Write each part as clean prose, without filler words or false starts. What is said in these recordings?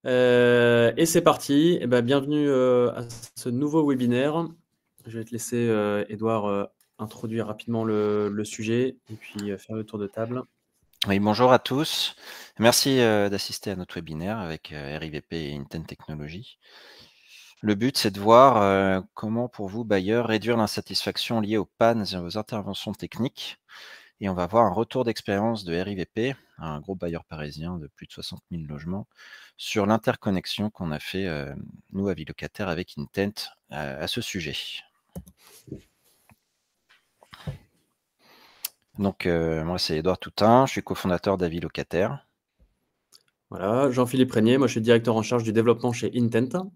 Et c'est parti. Eh ben, bienvenue à ce nouveau webinaire. Je vais te laisser, Edouard, introduire rapidement le sujet et puis faire le tour de table. Oui, bonjour à tous. Merci d'assister à notre webinaire avec RIVP et Intent Technologies. Le but, c'est de voir comment, pour vous, bailleurs, réduire l'insatisfaction liée aux pannes et aux interventions techniques. Et on va voir un retour d'expérience de RIVP, un gros bailleur parisien de plus de 60 000 logements, sur l'interconnexion qu'on a fait, nous, avis locataires, avec Intent à ce sujet. Donc, moi, c'est Edouard Toutain, je suis cofondateur d'Avis Locataire. Voilà, Jean-Philippe Régnier, moi je suis directeur en charge du développement chez Intent.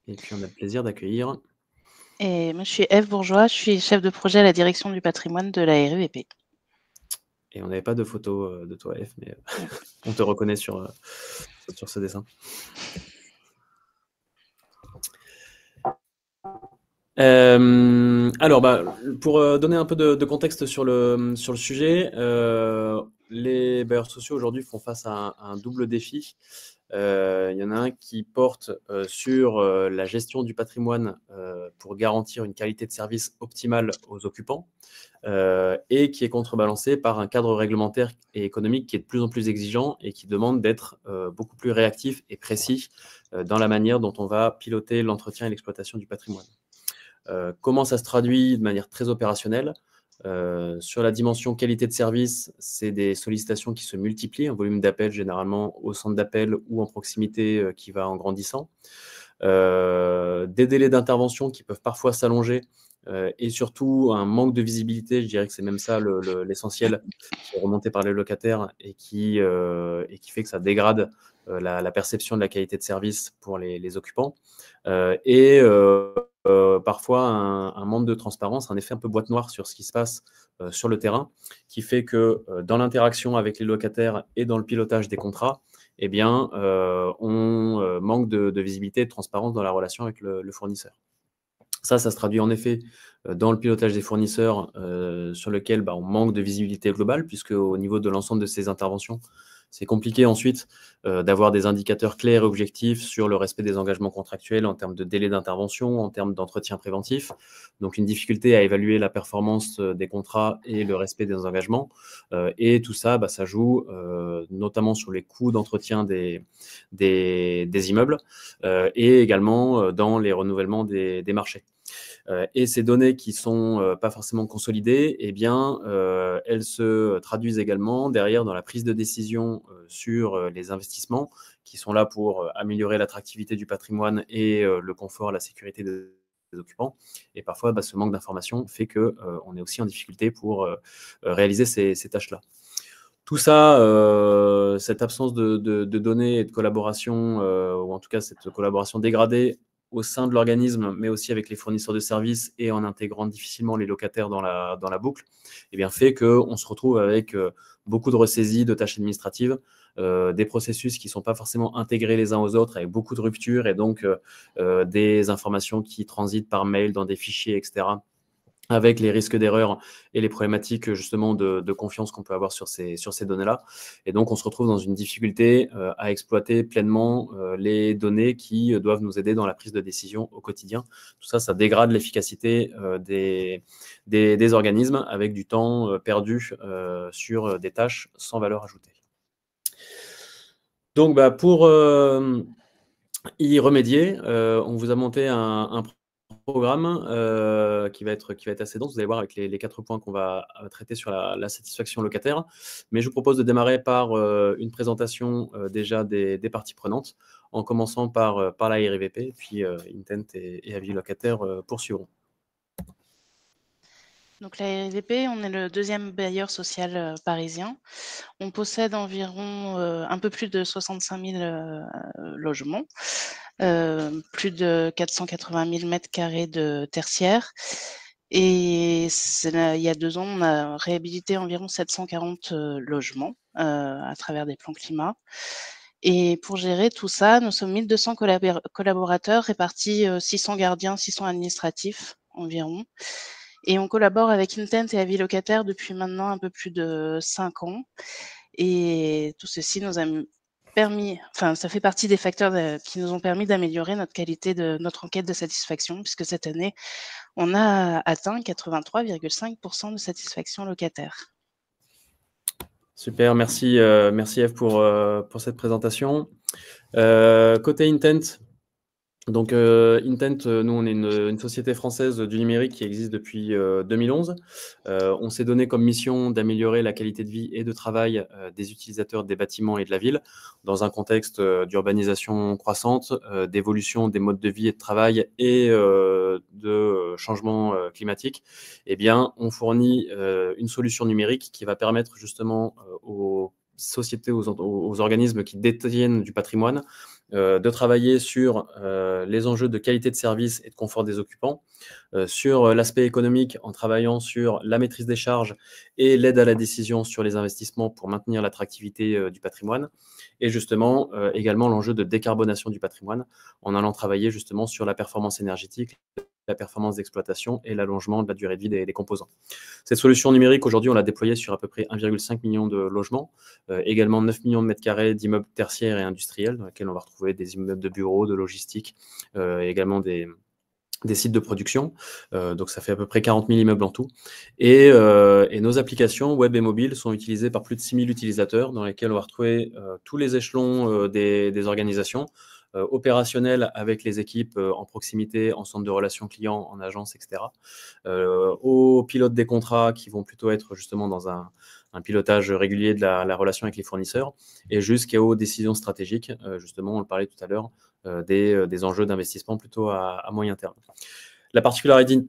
Et puis on a le plaisir d'accueillir. Et moi, je suis Ève Bourgeois, je suis chef de projet à la direction du patrimoine de la RUVP. Et on n'avait pas de photo de toi, F, mais on te reconnaît sur ce dessin. Alors, pour donner un peu de contexte sur le sujet, les bailleurs sociaux aujourd'hui font face à un double défi. Il y en a un qui porte sur la gestion du patrimoine pour garantir une qualité de service optimale aux occupants et qui est contrebalancé par un cadre réglementaire et économique qui est de plus en plus exigeant et qui demande d'être beaucoup plus réactif et précis dans la manière dont on va piloter l'entretien et l'exploitation du patrimoine. Comment ça se traduit de manière très opérationnelle? Sur la dimension qualité de service, c'est des sollicitations qui se multiplient, un volume d'appels généralement au centre d'appel ou en proximité qui va en grandissant. Des délais d'intervention qui peuvent parfois s'allonger et surtout un manque de visibilité, je dirais que c'est même ça l'essentiel qui est remonté par les locataires et qui fait que ça dégrade la perception de la qualité de service pour les occupants. Parfois un manque de transparence, un effet un peu boîte noire sur ce qui se passe sur le terrain, qui fait que dans l'interaction avec les locataires et dans le pilotage des contrats, eh bien, on manque de visibilité et de transparence dans la relation avec le fournisseur. Ça se traduit en effet dans le pilotage des fournisseurs sur lequel on manque de visibilité globale, puisque au niveau de l'ensemble de ces interventions, c'est compliqué ensuite d'avoir des indicateurs clairs et objectifs sur le respect des engagements contractuels en termes de délai d'intervention, en termes d'entretien préventif. Donc, une difficulté à évaluer la performance des contrats et le respect des engagements. Et tout ça, ça joue notamment sur les coûts d'entretien des immeubles et également dans les renouvellements des marchés. Et ces données qui sont pas forcément consolidées, eh bien, elles se traduisent également derrière dans la prise de décision sur les investissements qui sont là pour améliorer l'attractivité du patrimoine et le confort, la sécurité des occupants. Et parfois, ce manque d'information fait qu'on est aussi en difficulté pour réaliser ces tâches-là. Tout ça, cette absence de données et de collaboration, ou en tout cas cette collaboration dégradée au sein de l'organisme, mais aussi avec les fournisseurs de services et en intégrant difficilement les locataires dans la boucle, eh bien, fait qu'on se retrouve avec beaucoup de ressaisies, de tâches administratives, des processus qui ne sont pas forcément intégrés les uns aux autres, avec beaucoup de ruptures et donc des informations qui transitent par mail dans des fichiers, etc., avec les risques d'erreur et les problématiques justement de confiance qu'on peut avoir sur ces données-là. Et donc, on se retrouve dans une difficulté à exploiter pleinement les données qui doivent nous aider dans la prise de décision au quotidien. Tout ça, ça dégrade l'efficacité des organismes avec du temps perdu sur des tâches sans valeur ajoutée. Donc, pour y remédier, on vous a monté un programme qui va être assez dense. Vous allez voir avec les 4 points qu'on va traiter sur la satisfaction locataire. Mais je vous propose de démarrer par une présentation déjà des parties prenantes, en commençant par la RIVP, puis Intent et Avis Locataire poursuivront. Donc la RIVP, on est le deuxième bailleur social parisien. On possède environ un peu plus de 65 000 logements, plus de 480 000 mètres carrés de tertiaire. Et il y a 2 ans, on a réhabilité environ 740 logements à travers des plans climat. Et pour gérer tout ça, nous sommes 1200 collaborateurs répartis 600 gardiens, 600 administratifs environ. Et on collabore avec Intent et Avis Locataire depuis maintenant un peu plus de 5 ans. Et tout ceci nous a ça fait partie des facteurs qui nous ont permis d'améliorer notre enquête de satisfaction, puisque cette année, on a atteint 83,5% de satisfaction locataire. Super, merci Eve pour cette présentation. Côté Intent, donc Intent, nous on est une société française du numérique qui existe depuis 2011. On s'est donné comme mission d'améliorer la qualité de vie et de travail des utilisateurs des bâtiments et de la ville dans un contexte d'urbanisation croissante, d'évolution des modes de vie et de travail et de changement climatique. Eh bien, on fournit une solution numérique qui va permettre justement aux sociétés, aux organismes qui détiennent du patrimoine de travailler sur les enjeux de qualité de service et de confort des occupants, sur l'aspect économique en travaillant sur la maîtrise des charges et l'aide à la décision sur les investissements pour maintenir l'attractivité du patrimoine, et justement également l'enjeu de décarbonation du patrimoine en allant travailler justement sur la performance énergétique, la performance d'exploitation et l'allongement de la durée de vie des composants. Cette solution numérique, aujourd'hui, on l'a déployée sur à peu près 1,5 million de logements, également 9 millions de mètres carrés d'immeubles tertiaires et industriels, dans lesquels on va retrouver des immeubles de bureaux, de logistique, également des sites de production. Donc, ça fait à peu près 40 000 immeubles en tout. Et nos applications web et mobiles sont utilisées par plus de 6 000 utilisateurs, dans lesquels on va retrouver tous les échelons des organisations, opérationnels avec les équipes en proximité, en centre de relations clients, en agence, etc. Aux pilotes des contrats qui vont plutôt être justement dans un pilotage régulier de la relation avec les fournisseurs, et jusqu'aux décisions stratégiques, justement, on le parlait tout à l'heure, des enjeux d'investissement plutôt à moyen terme. La particularité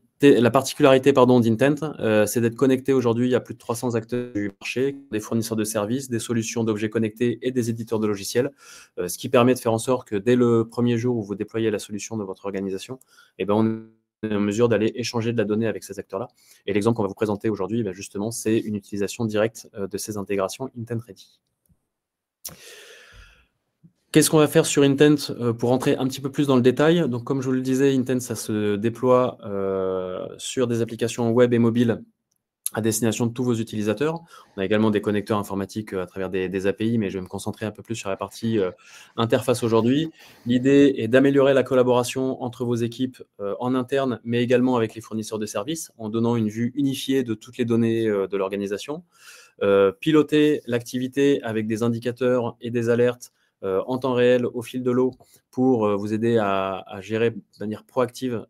d'Intent, c'est d'être connecté aujourd'hui à plus de 300 acteurs du marché, des fournisseurs de services, des solutions d'objets connectés et des éditeurs de logiciels, ce qui permet de faire en sorte que dès le premier jour où vous déployez la solution de votre organisation, eh ben, on est en mesure d'aller échanger de la donnée avec ces acteurs-là. Et l'exemple qu'on va vous présenter aujourd'hui, ben justement, c'est une utilisation directe de ces intégrations Intent Ready. Qu'est-ce qu'on va faire sur Intent pour rentrer un petit peu plus dans le détail? Donc, comme je vous le disais, Intent, ça se déploie sur des applications web et mobiles à destination de tous vos utilisateurs. On a également des connecteurs informatiques à travers des API, mais je vais me concentrer un peu plus sur la partie interface aujourd'hui. L'idée est d'améliorer la collaboration entre vos équipes en interne, mais également avec les fournisseurs de services, en donnant une vue unifiée de toutes les données de l'organisation. Piloter l'activité avec des indicateurs et des alertes en temps réel, au fil de l'eau, pour vous aider à gérer de manière proactive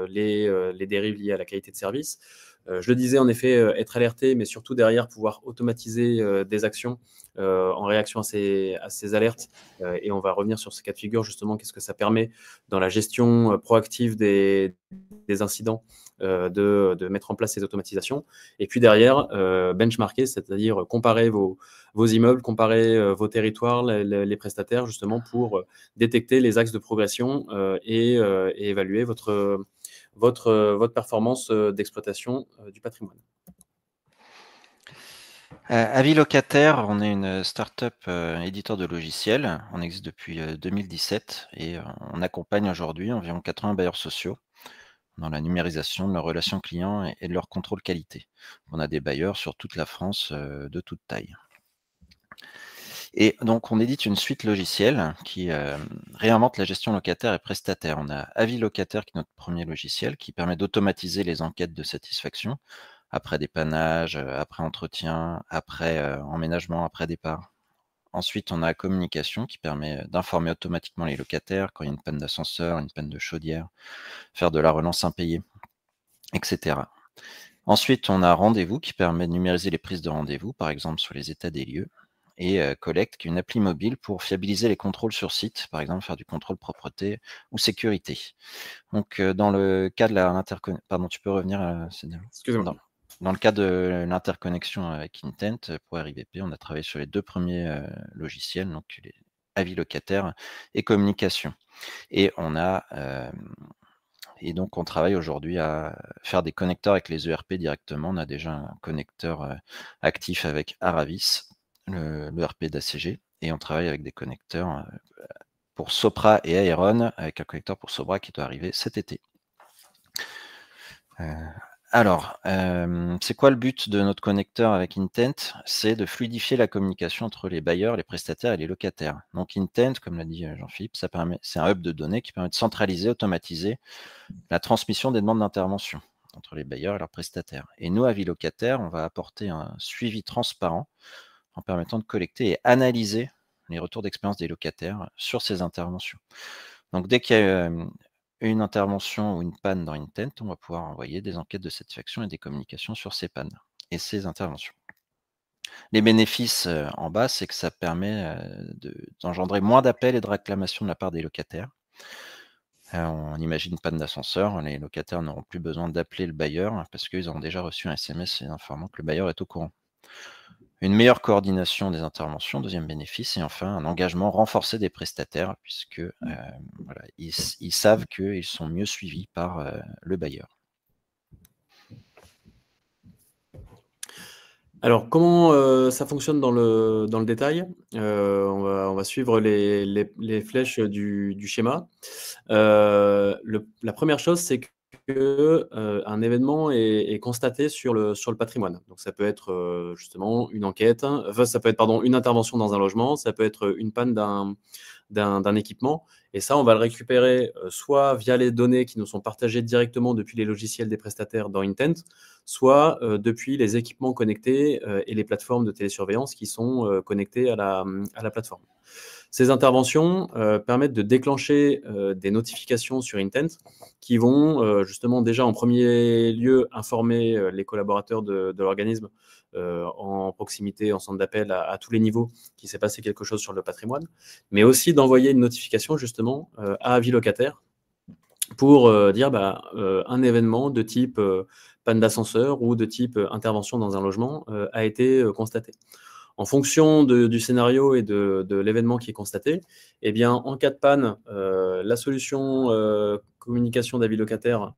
les dérives liées à la qualité de service. Je le disais, en effet, être alerté, mais surtout derrière, pouvoir automatiser des actions en réaction à ces alertes. Et on va revenir sur ce cas de figure, justement, qu'est-ce que ça permet dans la gestion proactive des incidents, de mettre en place ces automatisations. Et puis derrière, benchmarker, c'est-à-dire comparer vos immeubles, comparer vos territoires, les prestataires, justement, pour détecter les axes de progression et évaluer votre performance d'exploitation du patrimoine. Avis locataire, on est une start-up éditeur de logiciels. On existe depuis 2017 et on accompagne aujourd'hui environ 80 bailleurs sociaux dans la numérisation de leurs relations clients et de leur contrôle qualité. On a des bailleurs sur toute la France de toute taille. Et donc, on édite une suite logicielle qui réinvente la gestion locataire et prestataire. On a Avis locataire, qui est notre premier logiciel, qui permet d'automatiser les enquêtes de satisfaction après dépannage, après entretien, après emménagement, après départ. Ensuite, on a Communication, qui permet d'informer automatiquement les locataires quand il y a une panne d'ascenseur, une panne de chaudière, faire de la relance impayée, etc. Ensuite, on a Rendez-vous, qui permet de numériser les prises de rendez-vous, par exemple sur les états des lieux. Et Collect, qui est une appli mobile pour fiabiliser les contrôles sur site, par exemple faire du contrôle propreté ou sécurité. Donc, dans le cas de l'interconnexion... Pardon, tu peux revenir, Excusez-moi. Dans le cas de l'interconnexion avec Intent, pour RIVP, on a travaillé sur les deux premiers logiciels, donc les Avis locataires et Communication. Et on a... Et donc, on travaille aujourd'hui à faire des connecteurs avec les ERP directement. On a déjà un connecteur actif avec Aravis, l'ERP d'ACG, et on travaille avec des connecteurs pour Sopra et Aeron, avec un connecteur pour Sobra qui doit arriver cet été. Alors, c'est quoi le but de notre connecteur avec Intent? C'est de fluidifier la communication entre les bailleurs, les prestataires et les locataires. Donc Intent, comme l'a dit Jean-Philippe, c'est un hub de données qui permet de centraliser, automatiser la transmission des demandes d'intervention entre les bailleurs et leurs prestataires. Et nous, avis locataires, on va apporter un suivi transparent en permettant de collecter et analyser les retours d'expérience des locataires sur ces interventions. Donc, dès qu'il y a une intervention ou une panne dans Intent, on va pouvoir envoyer des enquêtes de satisfaction et des communications sur ces pannes et ces interventions. Les bénéfices en bas, c'est que ça permet d'engendrer moins d'appels et de réclamations de la part des locataires. On imagine une panne d'ascenseur, les locataires n'auront plus besoin d'appeler le bailleur parce qu'ils auront déjà reçu un SMS informant que le bailleur est au courant. Une meilleure coordination des interventions, deuxième bénéfice, et enfin un engagement renforcé des prestataires puisque voilà, ils savent qu'ils sont mieux suivis par le bailleur. Alors, comment ça fonctionne dans le détail? On va suivre les flèches du schéma. La première chose, c'est qu'un événement est constaté sur le patrimoine. Donc, ça peut être justement une enquête, enfin, ça peut être une intervention dans un logement, ça peut être une panne d'un équipement. Et ça, on va le récupérer soit via les données qui nous sont partagées directement depuis les logiciels des prestataires dans Intent, soit depuis les équipements connectés et les plateformes de télésurveillance qui sont connectées à la plateforme. Ces interventions permettent de déclencher des notifications sur Intent qui vont justement déjà en premier lieu informer les collaborateurs de l'organisme en proximité, en centre d'appel à tous les niveaux qu'il s'est passé quelque chose sur le patrimoine, mais aussi d'envoyer une notification justement à avis locataire pour dire un événement de type panne d'ascenseur ou de type intervention dans un logement a été constaté. En fonction du scénario et de l'événement qui est constaté, eh bien, en cas de panne, la solution communication d'avis locataire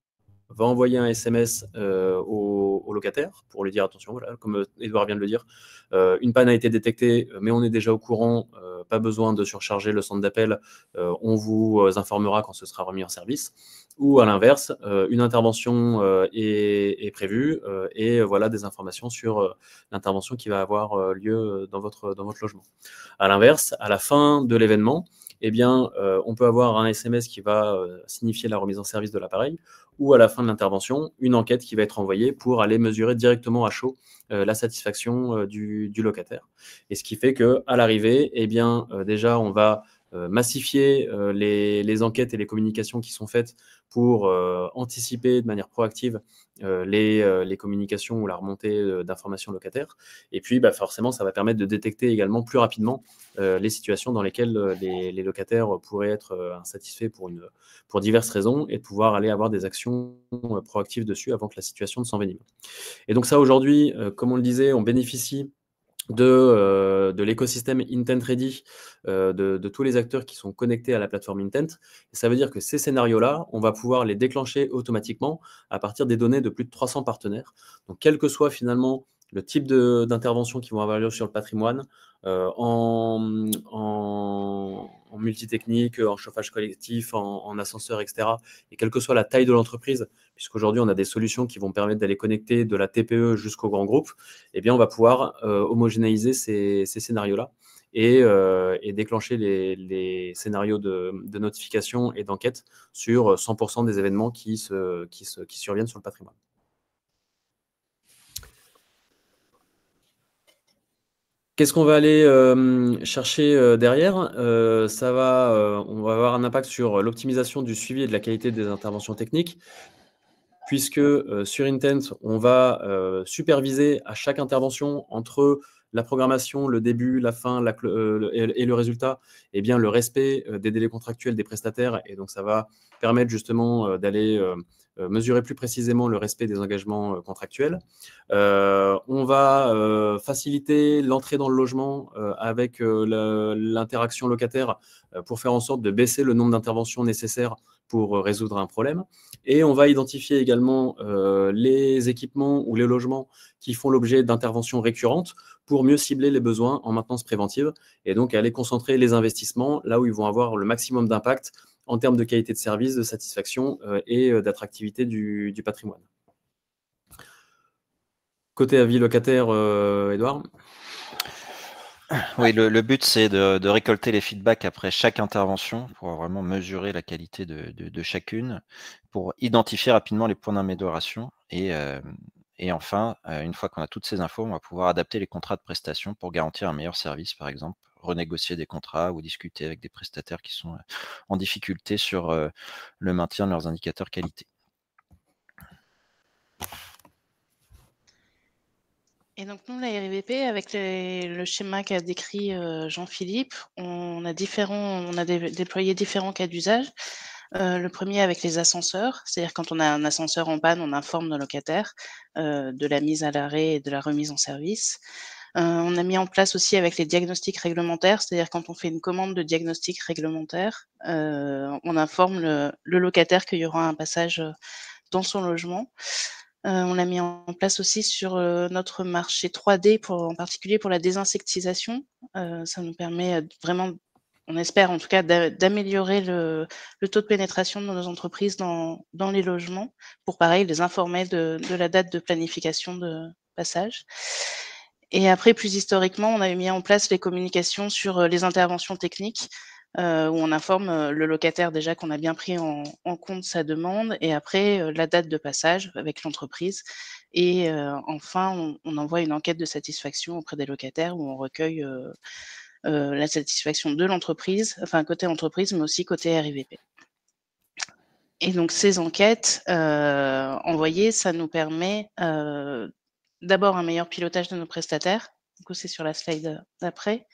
va envoyer un SMS au locataire pour lui dire attention, voilà, comme Edouard vient de le dire, une panne a été détectée, mais on est déjà au courant, pas besoin de surcharger le centre d'appel, on vous informera quand ce sera remis en service. Ou à l'inverse, une intervention est prévue et voilà des informations sur l'intervention qui va avoir lieu dans votre logement. À l'inverse, à la fin de l'événement, eh bien, on peut avoir un SMS qui va signifier la remise en service de l'appareil, ou à la fin de l'intervention, une enquête qui va être envoyée pour aller mesurer directement à chaud la satisfaction du locataire. Et ce qui fait qu'à l'arrivée, eh bien, déjà, on va massifier les enquêtes et les communications qui sont faites pour anticiper de manière proactive les communications ou la remontée d'informations locataires. Et puis, forcément, ça va permettre de détecter également plus rapidement les situations dans lesquelles les locataires pourraient être insatisfaits pour diverses raisons et de pouvoir aller avoir des actions proactives dessus avant que la situation ne s'envenime. Et donc ça, aujourd'hui, comme on le disait, on bénéficie de l'écosystème Intent Ready, de tous les acteurs qui sont connectés à la plateforme Intent. Et ça veut dire que ces scénarios-là, on va pouvoir les déclencher automatiquement à partir des données de plus de 300 partenaires. Donc, quel que soit finalement le type d'intervention qui vont avoir lieu sur le patrimoine, en multitechnique, en chauffage collectif, en ascenseur, etc. Et quelle que soit la taille de l'entreprise, puisqu'aujourd'hui, on a des solutions qui vont permettre d'aller connecter de la TPE jusqu'au grand groupe, eh bien, on va pouvoir homogénéiser ces scénarios-là et déclencher les scénarios de notification et d'enquête sur 100% des événements qui surviennent sur le patrimoine. Qu'est-ce qu'on va aller chercher derrière? On va avoir un impact sur l'optimisation du suivi et de la qualité des interventions techniques, puisque sur Intent, on va superviser à chaque intervention entre la programmation, le début, la fin et le résultat, eh bien, le respect des délais contractuels des prestataires. Et donc, ça va permettre justement d'aller mesurer plus précisément le respect des engagements contractuels. On va faciliter l'entrée dans le logement avec l'interaction locataire pour faire en sorte de baisser le nombre d'interventions nécessaires pour résoudre un problème. Et on va identifier également les équipements ou les logements qui font l'objet d'interventions récurrentes pour mieux cibler les besoins en maintenance préventive et donc aller concentrer les investissements là où ils vont avoir le maximum d'impact en termes de qualité de service, de satisfaction et d'attractivité du patrimoine. Côté avis locataire, Edouard? Oui, le but, c'est de récolter les feedbacks après chaque intervention pour vraiment mesurer la qualité de chacune, pour identifier rapidement les points d'amélioration. Et enfin, une fois qu'on a toutes ces infos, on va pouvoir adapter les contrats de prestation pour garantir un meilleur service, par exemple, renégocier des contrats ou discuter avec des prestataires qui sont en difficulté sur le maintien de leurs indicateurs qualité. Et donc nous, la RIVP, avec le schéma qu'a décrit Jean-Philippe, on a déployé différents cas d'usage. Le premier avec les ascenseurs, c'est-à-dire quand on a un ascenseur en panne, on informe nos locataires de la mise à l'arrêt et de la remise en service. On a mis en place aussi avec les diagnostics réglementaires, c'est-à-dire quand on fait une commande de diagnostic réglementaire, on informe le locataire qu'il y aura un passage dans son logement. On l'a mis en place aussi sur notre marché 3D, en particulier pour la désinsectisation. Ça nous permet vraiment, on espère en tout cas, d'améliorer le taux de pénétration de nos entreprises dans les logements, pour pareil les informer de la date de planification de passage. Et après, plus historiquement, on avait mis en place les communications sur les interventions techniques, où on informe le locataire déjà qu'on a bien pris en compte sa demande, et après la date de passage avec l'entreprise. Et enfin, on envoie une enquête de satisfaction auprès des locataires où on recueille la satisfaction de l'entreprise, enfin côté entreprise, mais aussi côté RIVP. Et donc ces enquêtes envoyées, ça nous permet d'abord un meilleur pilotage de nos prestataires. Du coup, c'est sur la slide d'après.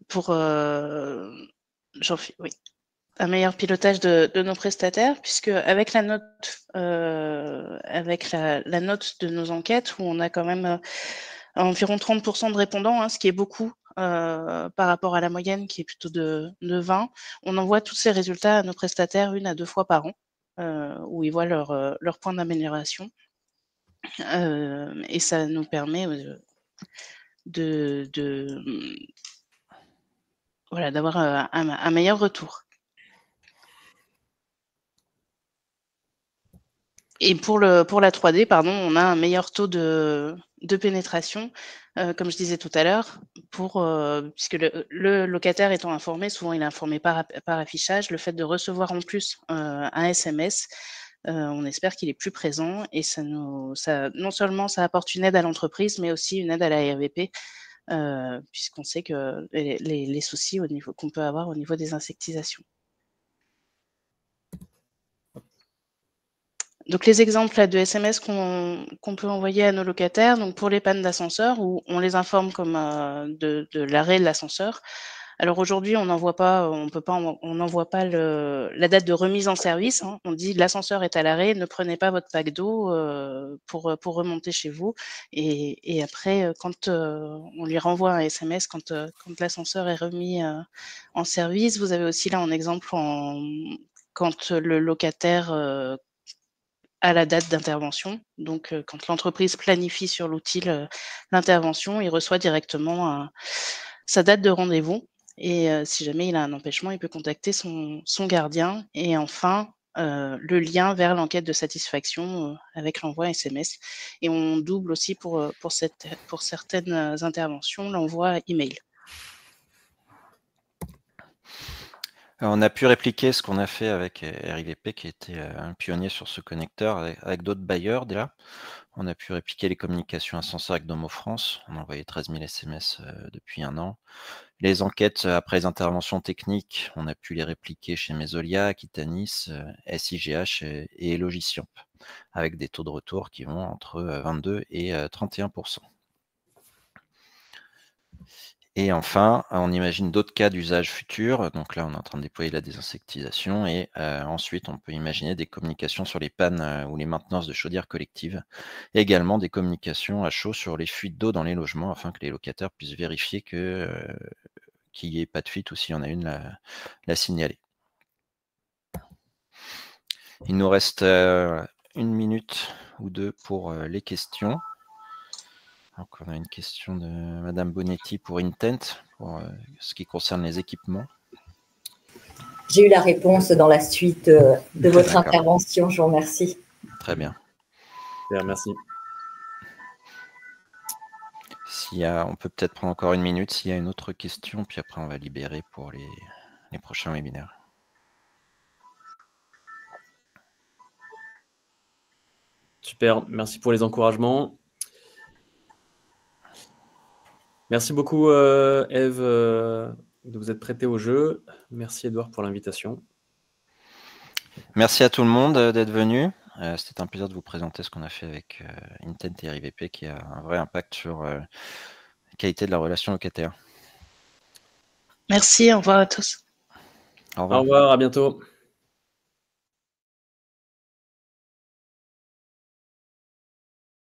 Pour oui, un meilleur pilotage de nos prestataires, puisque avec la note, la note de nos enquêtes, où on a quand même environ 30% de répondants, ce qui est beaucoup par rapport à la moyenne qui est plutôt de 20, on envoie tous ces résultats à nos prestataires 1 à 2 fois par an, où ils voient leur point d'amélioration. Et ça nous permet voilà, d'avoir un meilleur retour. Et pour la 3D, pardon, on a un meilleur taux de pénétration, comme je disais tout à l'heure, puisque le locataire étant informé, souvent il est informé par affichage, le fait de recevoir en plus un SMS, on espère qu'il est plus présent, et non seulement ça apporte une aide à l'entreprise, mais aussi une aide à la RVP, puisqu'on sait que les soucis qu'on peut avoir au niveau des insectisations. Donc les exemples là, de SMS qu'on peut envoyer à nos locataires, donc pour les pannes d'ascenseur, où on les informe comme de l'arrêt de l'ascenseur. Alors aujourd'hui, on n'envoie pas la date de remise en service. On dit l'ascenseur est à l'arrêt, ne prenez pas votre pack d'eau pour remonter chez vous. Et après, quand on lui renvoie un SMS quand l'ascenseur est remis en service, vous avez aussi là un exemple quand le locataire à la date d'intervention. Donc, quand l'entreprise planifie sur l'outil l'intervention, il reçoit directement sa date de rendez-vous. Et si jamais il a un empêchement, il peut contacter son gardien. Et enfin, le lien vers l'enquête de satisfaction avec l'envoi SMS. Et on double aussi pour certaines interventions l'envoi email. On a pu répliquer ce qu'on a fait avec RIVP, qui était un pionnier sur ce connecteur avec d'autres bailleurs déjà. On a pu répliquer les communications ascenseurs avec Domo France. On a envoyé 13 000 SMS depuis 1 an. Les enquêtes après les interventions techniques, on a pu les répliquer chez Mesolia, Aquitanis, SIGH et Logiciamp, avec des taux de retour qui vont entre 22 et 31%. Et enfin, on imagine d'autres cas d'usage futur. Donc là, on est en train de déployer la désinsectisation, et ensuite, on peut imaginer des communications sur les pannes ou les maintenances de chaudières collectives, et également des communications à chaud sur les fuites d'eau dans les logements, afin que les locataires puissent vérifier qu'il n'y ait pas de fuite, ou s'il y en a une, la signaler. Il nous reste 1 minute ou 2 pour les questions. Donc, on a une question de Madame Bonetti pour Intent, pour ce qui concerne les équipements. J'ai eu la réponse dans la suite de votre intervention, je vous remercie. Très bien. Super, merci. On peut peut-être prendre encore une minute s'il y a une autre question, puis après on va libérer pour les prochains webinaires. Super, merci pour les encouragements. Merci beaucoup, Eve, de vous être prêtée au jeu. Merci, Edouard, pour l'invitation. Merci à tout le monde d'être venu. C'était un plaisir de vous présenter ce qu'on a fait avec Intent et RIVP, qui a un vrai impact sur la qualité de la relation locataire. Merci, au revoir à tous. Au revoir. Au revoir, à bientôt.